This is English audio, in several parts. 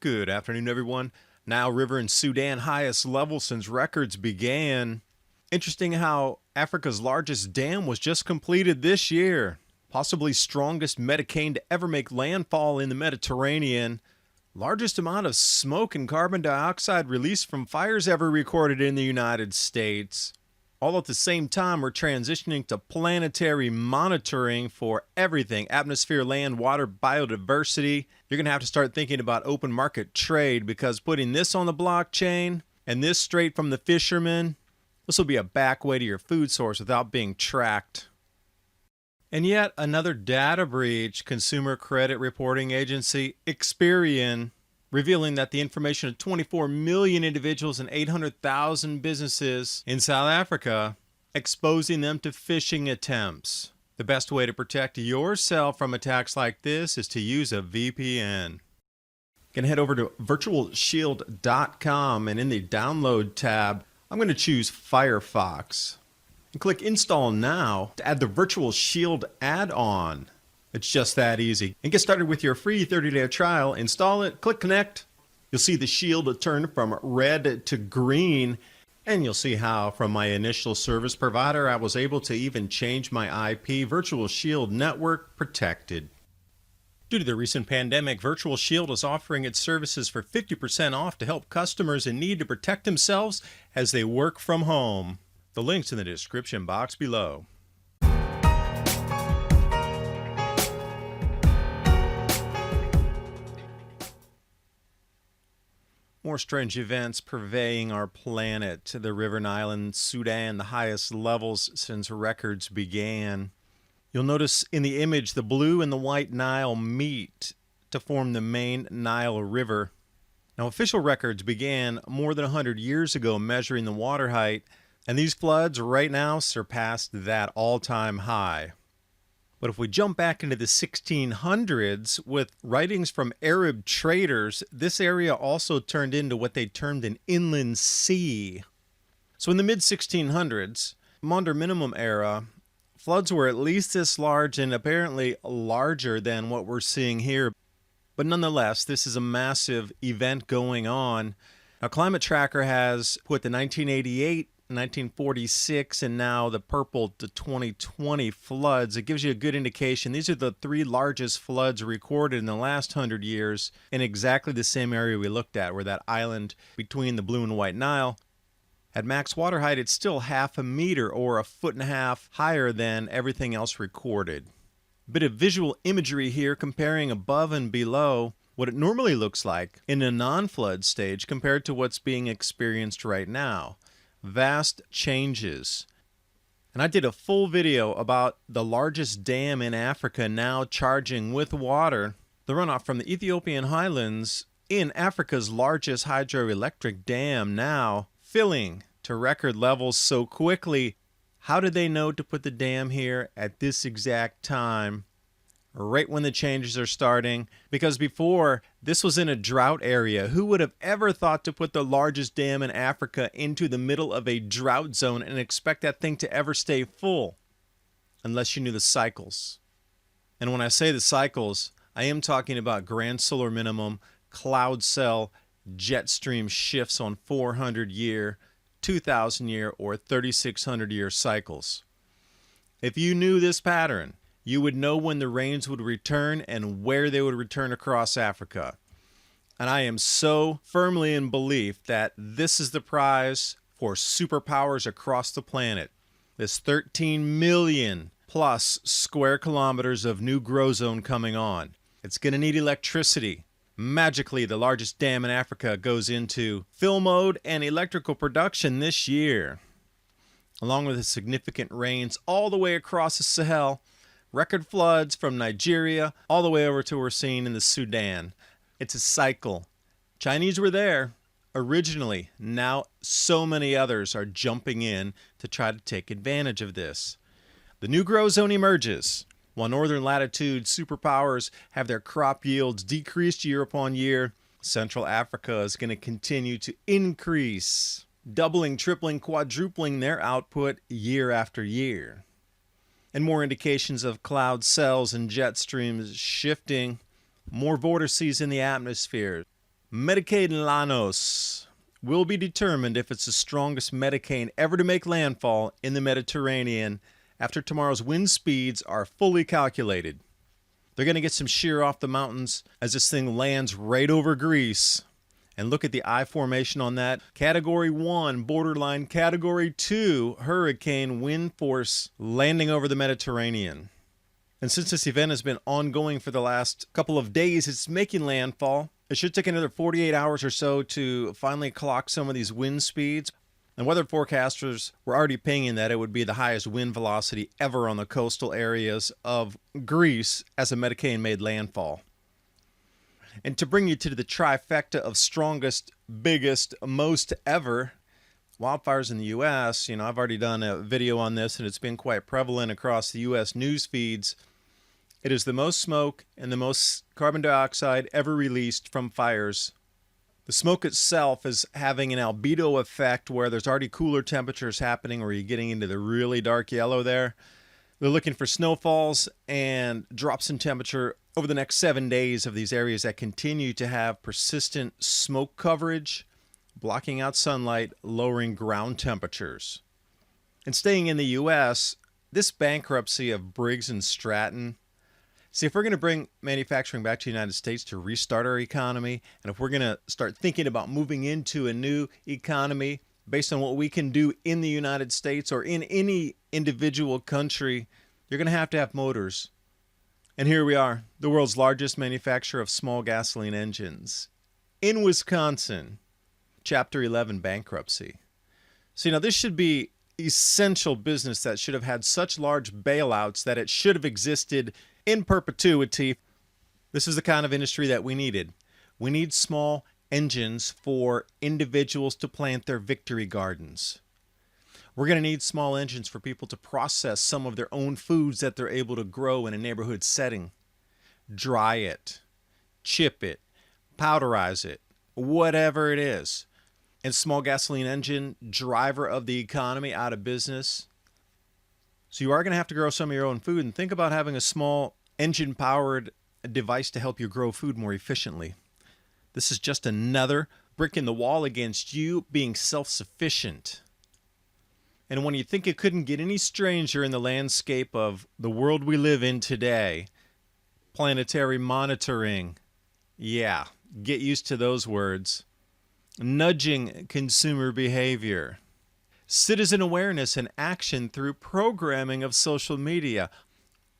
Good afternoon, everyone. Nile River in Sudan, highest level since records began. Interesting how Africa's largest dam was just completed this year. Possibly strongest Medicane to ever make landfall in the Mediterranean. Largest amount of smoke and carbon dioxide released from fires ever recorded in the United States. All at the same time, we're transitioning to planetary monitoring for everything. Atmosphere, land, water, biodiversity. You're going to have to start thinking about open market trade because putting this on the blockchain and this straight from the fishermen, this will be a back way to your food source without being tracked. And yet another data breach, consumer credit reporting agency Experian, revealing that the information of 24 million individuals and 800,000 businesses in South Africa, exposing them to phishing attempts. The best way to protect yourself from attacks like this is to use a VPN. You can head over to virtualshield.com, and in the download tab, I'm going to choose Firefox. And click Install Now to add the Virtual Shield add-on. It's just that easy. And get started with your free 30-day trial. Install it, click Connect. You'll see the shield turn from red to green. And you'll see how from my initial service provider, I was able to even change my IP. Virtual Shield Network protected. Due to the recent pandemic, Virtual Shield is offering its services for 50% off to help customers in need to protect themselves as they work from home. The link's in the description box below. More strange events pervading our planet. The River Nile in Sudan, the highest levels since records began. You'll notice in the image the Blue and the White Nile meet to form the main Nile River. Now, official records began more than 100 years ago measuring the water height, and these floods right now surpassed that all-time high. But if we jump back into the 1600s with writings from Arab traders, this area also turned into what they termed an inland sea. So in the mid-1600s, modern minimum era, floods were at least this large and apparently larger than what we're seeing here. But nonetheless, this is a massive event going on. Now, Climate Tracker has put the 1988, 1946, and now the purple to 2020 floods. It gives you a good indication. These are the three largest floods recorded in the last 100 years in exactly the same area we looked at, where that island between the Blue and White Nile. At max water height, it's still 0.5 meter or 1.5 feet higher than everything else recorded. A bit of visual imagery here comparing above and below what it normally looks like in a non-flood stage compared to what's being experienced right now. Vast changes. And I did a full video about the largest dam in Africa now charging with water, the runoff from the Ethiopian highlands in Africa's largest hydroelectric dam now filling to record levels so quickly. How did they know to put the dam here at this exact time? Right when the changes are starting, because before this was in a drought area. Who would have ever thought to put the largest dam in Africa into the middle of a drought zone and expect that thing to ever stay full? Unless you knew the cycles. And when I say the cycles, I am talking about grand solar minimum, cloud cell, jet stream shifts on 400-year, 2,000-year, or 3,600-year cycles. If you knew this pattern, you would know when the rains would return and where they would return across Africa. And I am so firmly in belief that this is the prize for superpowers across the planet. This 13 million plus square kilometers of new grow zone coming on. It's going to need electricity. Magically, the largest dam in Africa goes into fill mode and electrical production this year. Along with the significant rains all the way across the Sahel, record floods from Nigeria all the way over to what we're seeing in the Sudan. It's a cycle. Chinese were there originally. Now so many others are jumping in to try to take advantage of this. The new grow zone emerges. While northern latitude superpowers have their crop yields decreased year upon year, Central Africa is going to continue to increase, doubling, tripling, quadrupling their output year after year. And more indications of cloud cells and jet streams shifting, more vortices in the atmosphere. Medicane Lanos will be determined if it's the strongest Medicane ever to make landfall in the Mediterranean after tomorrow's wind speeds are fully calculated. They're going to get some shear off the mountains as this thing lands right over Greece. And look at the I formation on that. Category 1, borderline Category 2, hurricane wind force landing over the Mediterranean. And since this event has been ongoing for the last couple of days, it's making landfall. It should take another 48 hours or so to finally clock some of these wind speeds. And weather forecasters were already pinging that it would be the highest wind velocity ever on the coastal areas of Greece as a Medicane made landfall. And to bring you to the trifecta of strongest, biggest, most ever, wildfires in the U.S., I've already done a video on this and it's been quite prevalent across the U.S. news feeds. It is the most smoke and the most carbon dioxide ever released from fires. The smoke itself is having an albedo effect where there's already cooler temperatures happening where you're getting into the really dark yellow there. They're looking for snowfalls and drops in temperature over the next 7 days of these areas that continue to have persistent smoke coverage, blocking out sunlight, lowering ground temperatures. And staying in the U.S., this bankruptcy of Briggs and Stratton. See, if we're going to bring manufacturing back to the United States to restart our economy, and if we're going to start thinking about moving into a new economy based on what we can do in the United States or in any individual country, you're going to have motors. And here we are, the world's largest manufacturer of small gasoline engines in Wisconsin. Chapter 11 bankruptcy. So, this should be essential business that should have had such large bailouts that it should have existed in perpetuity. This is the kind of industry that we needed. We need small engines for individuals to plant their victory gardens. We're going to need small engines for people to process some of their own foods that they're able to grow in a neighborhood setting. Dry it, chip it, powderize it, whatever it is. And small gasoline engine, driver of the economy, out of business. So you are going to have to grow some of your own food, and think about having a small engine-powered device to help you grow food more efficiently. This is just another brick in the wall against you being self-sufficient. And when you think it couldn't get any stranger in the landscape of the world we live in today, planetary monitoring, yeah, get used to those words. Nudging consumer behavior. Citizen awareness and action through programming of social media.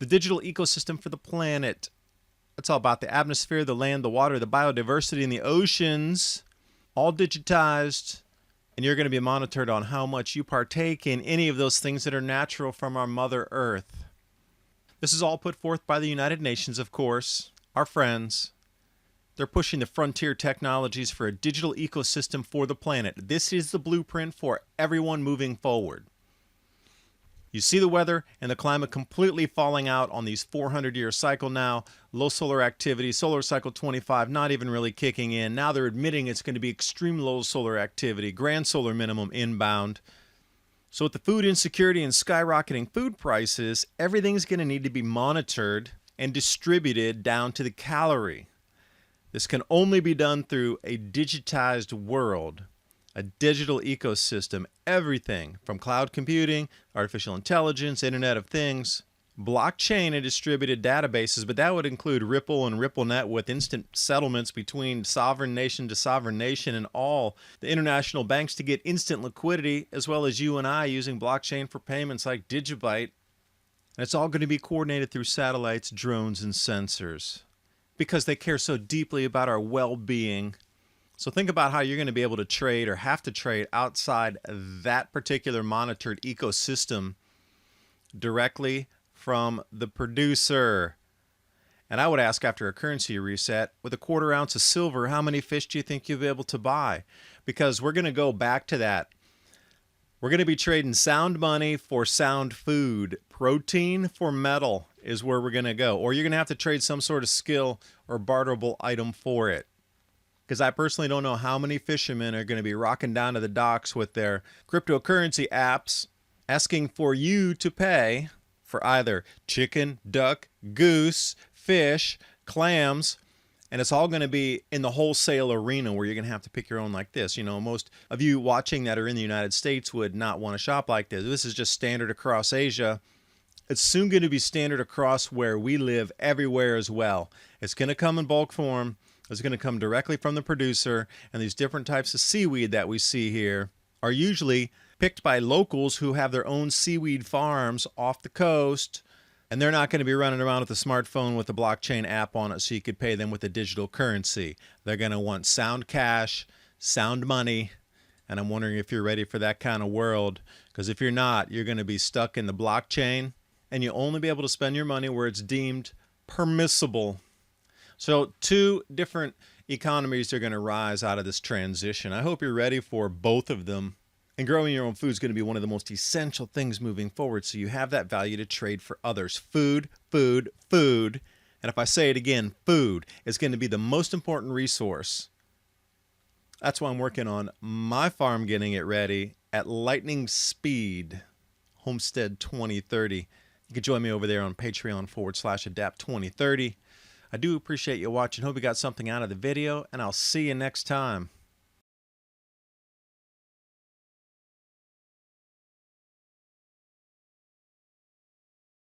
The digital ecosystem for the planet. It's all about the atmosphere, the land, the water, the biodiversity, and the oceans. All digitized. And you're going to be monitored on how much you partake in any of those things that are natural from our Mother Earth. This is all put forth by the United Nations, of course, our friends. They're pushing the frontier technologies for a digital ecosystem for the planet. This is the blueprint for everyone moving forward. You see the weather and the climate completely falling out on these 400-year cycle now. Low solar activity, solar cycle 25 not even really kicking in. Now they're admitting it's going to be extreme low solar activity, grand solar minimum inbound. So with the food insecurity and skyrocketing food prices, everything's going to need to be monitored and distributed down to the calorie. This can only be done through a digitized world, a digital ecosystem, everything from cloud computing, artificial intelligence, Internet of Things, blockchain and distributed databases, but that would include Ripple and RippleNet with instant settlements between sovereign nation to sovereign nation and all the international banks to get instant liquidity, as well as you and I using blockchain for payments like DuByne. And it's all going to be coordinated through satellites, drones, and sensors, because they care so deeply about our well-being. So think about how you're going to be able to trade or have to trade outside that particular monitored ecosystem directly from the producer. And I would ask, after a currency reset, with a 1/4 ounce of silver, how many fish do you think you'll be able to buy? Because we're going to go back to that. We're going to be trading sound money for sound food. Protein for metal is where we're going to go. Or you're going to have to trade some sort of skill or barterable item for it. Because I personally don't know how many fishermen are going to be rocking down to the docks with their cryptocurrency apps asking for you to pay for either chicken, duck, goose, fish, clams, And it's all going to be in the wholesale arena where you're going to have to pick your own like this. You know, most of you watching that are in the United States would not want to shop like this. This is just standard across Asia. It's soon going to be standard across where we live everywhere as well. It's going to come in bulk form. It's going to come directly from the producer. And these different types of seaweed that we see here are usually picked by locals who have their own seaweed farms off the coast. And they're not going to be running around with a smartphone with a blockchain app on it so you could pay them with a digital currency. They're going to want sound cash, sound money, and I'm wondering if you're ready for that kind of world. Because if you're not, you're going to be stuck in the blockchain, and you'll only be able to spend your money where it's deemed permissible. So 2 different economies are going to rise out of this transition. I hope you're ready for both of them. And growing your own food is going to be one of the most essential things moving forward, so you have that value to trade for others. Food, food, food. And if I say it again, food is going to be the most important resource. That's why I'm working on my farm, getting it ready at lightning speed, Homestead 2030. You can join me over there on Patreon/Adapt 2030. I do appreciate you watching. Hope you got something out of the video, and I'll see you next time.